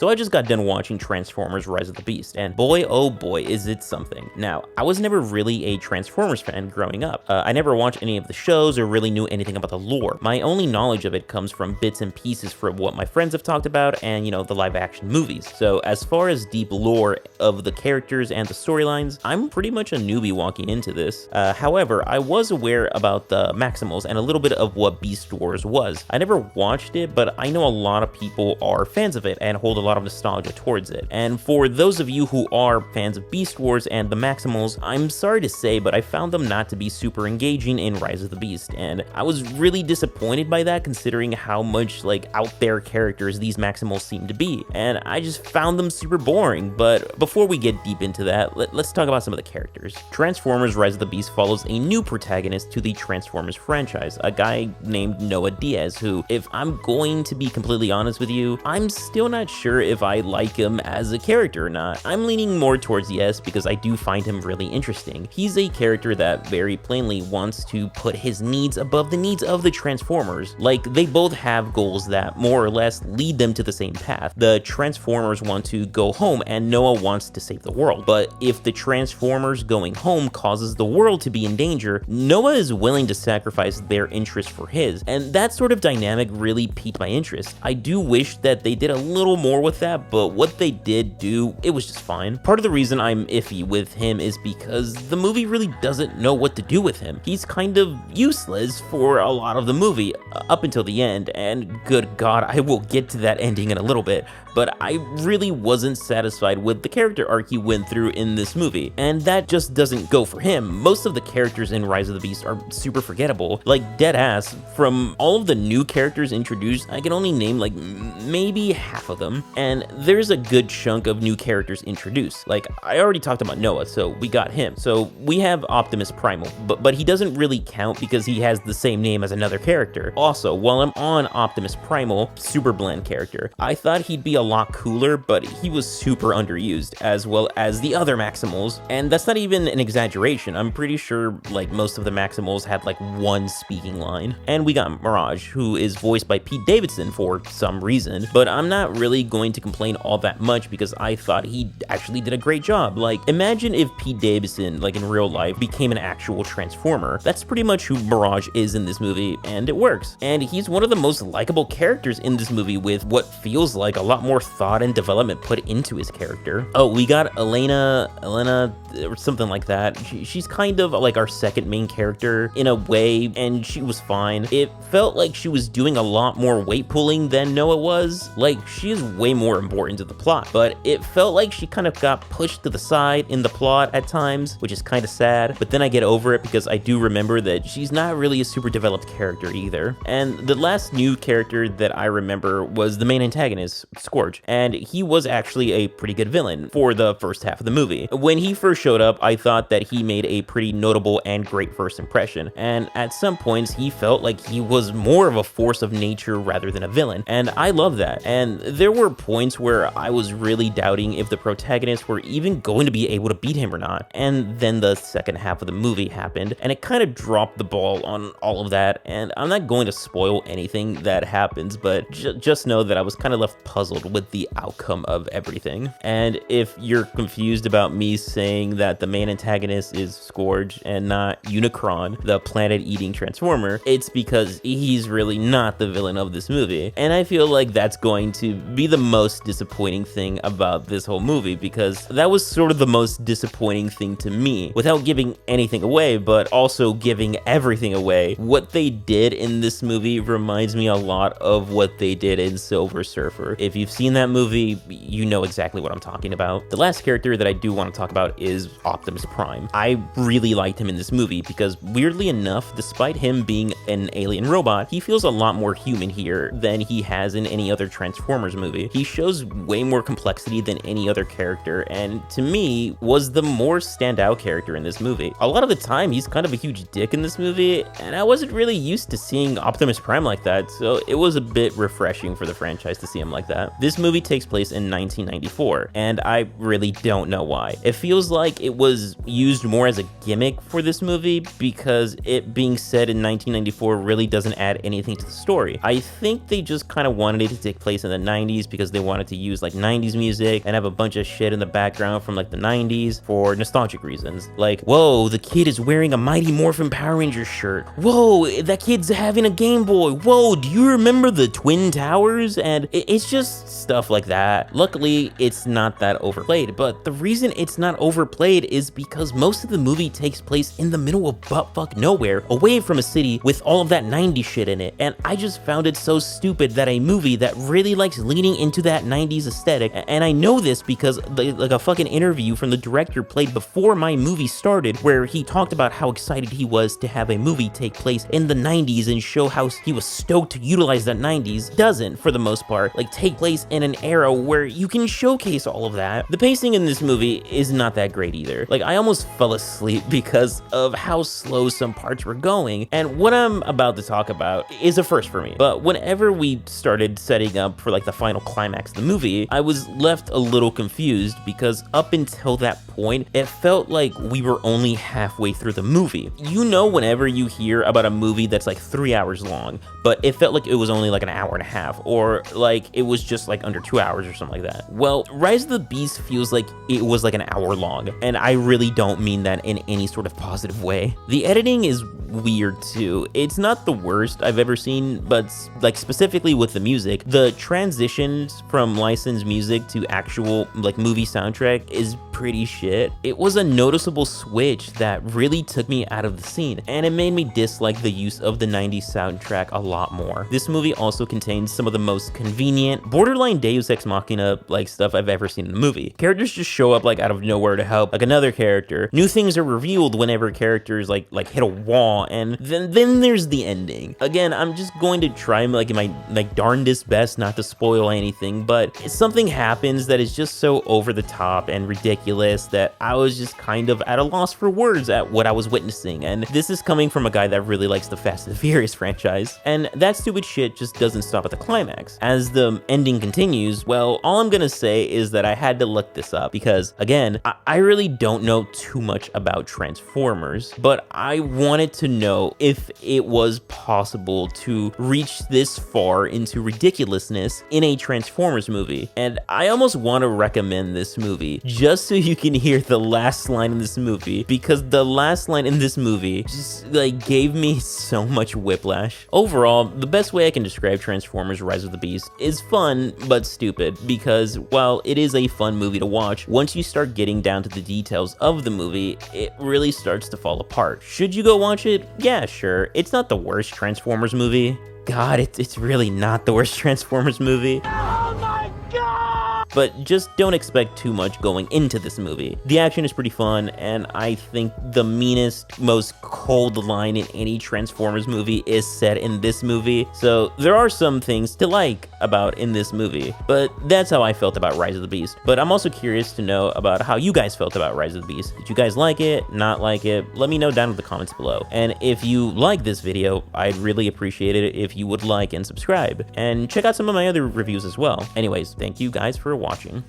So I just got done watching Transformers Rise of the Beast, and boy oh boy is it something. Now, I was never really a Transformers fan growing up. I never watched any of the shows or really knew anything about the lore. My only knowledge of it comes from bits and pieces from what my friends have talked about and, the live action movies. So as far as deep lore of the characters and the storylines, I'm pretty much a newbie walking into this. However, I was aware about the Maximals and a little bit of what Beast Wars was. I never watched it, but I know a lot of people are fans of it and hold a lot of nostalgia towards it. And for those of you who are fans of Beast Wars and the Maximals, I'm sorry to say, but I found them not to be super engaging in Rise of the Beast, and I was really disappointed by that considering how much out there characters these Maximals seem to be, and I just found them super boring. But before we get deep into that, let's talk about some of the characters. Transformers Rise of the Beast follows a new protagonist to the Transformers franchise, a guy named Noah Diaz, who, if I'm going to be completely honest with you, I'm still not sure if I like him as a character or not. I'm leaning more towards yes, because I do find him really interesting. He's a character that very plainly wants to put his needs above the needs of the Transformers. They both have goals that more or less lead them to the same path. The Transformers want to go home and Noah wants to save the world. But if the Transformers going home causes the world to be in danger, Noah is willing to sacrifice their interest for his. And that sort of dynamic really piqued my interest. I do wish that they did a little more with that, but what they did do, it was just fine. Part of the reason I'm iffy with him is because the movie really doesn't know what to do with him. He's kind of useless for a lot of the movie, up until the end, and good God, I will get to that ending in a little bit, but I really wasn't satisfied with the character arc he went through in this movie, and that just doesn't go for him. Most of the characters in Rise of the Beast are super forgettable, dead ass. From all of the new characters introduced, I can only name maybe half of them, and there's a good chunk of new characters introduced. I already talked about Noah, so we got him. So we have Optimus Primal, but he doesn't really count because he has the same name as another character. Also, while I'm on Optimus Primal, super bland character, I thought he'd be a lot cooler, but he was super underused, as well as the other Maximals, and that's not even an exaggeration. I'm pretty sure most of the Maximals had one speaking line. And we got Mirage, who is voiced by Pete Davidson for some reason, but I'm not really going to complain all that much because I thought he actually did a great job. Imagine if Pete Davidson, in real life, became an actual Transformer. That's pretty much who Mirage is in this movie, and it works. And he's one of the most likable characters in this movie, with what feels like a lot more thought and development put into his character. Oh, we got Elena, or something like that. She's kind of our second main character in a way, and she was fine. It felt like she was doing a lot more weight pulling than Noah was. She is way more important to the plot, but it felt like she kind of got pushed to the side in the plot at times, which is kind of sad. But then I get over it because I do remember that she's not really a super developed character either. And the last new character that I remember was the main antagonist, Scourge, and he was actually a pretty good villain for the first half of the movie. When he first showed up, I thought that he made a pretty notable and great first impression, and at some points he felt like he was more of a force of nature rather than a villain, and I love that. And there were points where I was really doubting if the protagonists were even going to be able to beat him or not, and then the second half of the movie happened, and it kind of dropped the ball on all of that. And I'm not going to spoil anything that happens, but just know that I was kind of left puzzled with the outcome of everything. And if you're confused about me saying that the main antagonist is Scourge and not Unicron, the planet-eating Transformer, it's because he's really not the villain of this movie. And I feel like that's going to be the most disappointing thing about this whole movie, because that was sort of the most disappointing thing to me, without giving anything away, but also giving everything away. What they did in this movie reminds me a lot of what they did in Silver Surfer. If you've seen that movie, you know exactly what I'm talking about. The last character that I do want to talk about is Optimus Prime. I really liked him in this movie because, weirdly enough, despite him being an alien robot, he feels a lot more human here than he has in any other Transformers movie. He shows way more complexity than any other character, and to me, was the more standout character in this movie. A lot of the time, he's kind of a huge dick in this movie, and I wasn't really used to seeing Optimus Prime like that, so it was a bit refreshing for the franchise to see him like that. This movie takes place in 1994, and I really don't know why. It feels like it was used more as a gimmick for this movie, because it being set in 1994 really doesn't add anything to the story. I think they just kind of wanted it to take place in the 90s because because they wanted to use like 90s music and have a bunch of shit in the background from like the 90s for nostalgic reasons. Like, whoa, the kid is wearing a Mighty Morphin Power Rangers shirt. Whoa, that kid's having a Game Boy. Whoa, do you remember the Twin Towers? And it's just stuff like that. Luckily, it's not that overplayed, but the reason it's not overplayed is because most of the movie takes place in the middle of buttfuck nowhere, away from a city with all of that 90s shit in it. And I just found it so stupid that a movie that really likes leaning into that 90s aesthetic, and I know this because like a fucking interview from the director played before my movie started, where he talked about how excited he was to have a movie take place in the 90s and show how he was stoked to utilize that 90s, doesn't, for the most part, like take place in an era where you can showcase all of that. The pacing in this movie is not that great either. Like, I almost fell asleep because of how slow some parts were going, and what I'm about to talk about is a first for me. But whenever we started setting up for like the final climax of the movie, I was left a little confused because up until that point, it felt like we were only halfway through the movie. You know, whenever you hear about a movie that's like 3 hours long, but it felt like it was only like an hour and a half, or like it was just like under 2 hours or something like that. Well, Rise of the Beast feels like it was like an hour long, and I really don't mean that in any sort of positive way. The editing is weird too. It's not the worst I've ever seen, but like specifically with the music, the transitions from licensed music to actual like movie soundtrack is pretty shit. It was a noticeable switch that really took me out of the scene, and it made me dislike the use of the 90s soundtrack a lot more. This movie also contains some of the most convenient, borderline Deus Ex Machina like stuff I've ever seen in a movie. Characters just show up like out of nowhere to help like another character. New things are revealed whenever characters like hit a wall, and then there's the ending. Again, I'm just going to try my darndest best not to spoil anything, but something happens that is just so over the top and ridiculous that I was just kind of at a loss for words at what I was witnessing. And this is coming from a guy that really likes the Fast and Furious franchise, and that stupid shit just doesn't stop at the climax. As the ending continues, well, all I'm gonna say is that I had to look this up because, again, I really don't know too much about Transformers, but I wanted to know if it was possible to reach this far into ridiculousness in a Transformers movie. And I almost want to recommend this movie just so you can hear the last line in this movie, because the last line in this movie just like gave me so much whiplash. Overall, the best way I can describe Transformers Rise of the Beast is fun but stupid, because while it is a fun movie to watch, once you start getting down to the details of the movie, it really starts to fall apart. Should you go watch it? Yeah, sure. It's not the worst Transformers movie. God, it's really not the worst Transformers movie. Oh my God! But just don't expect too much going into this movie. The action is pretty fun, and I think the meanest, most cold line in any Transformers movie is said in this movie. So there are some things to like about in this movie, but that's how I felt about Rise of the Beast. But I'm also curious to know about how you guys felt about Rise of the Beast. Did you guys like it? Not like it? Let me know down in the comments below. And if you like this video, I'd really appreciate it if you would like and subscribe, and check out some of my other reviews as well. Anyways, thank you guys for watching.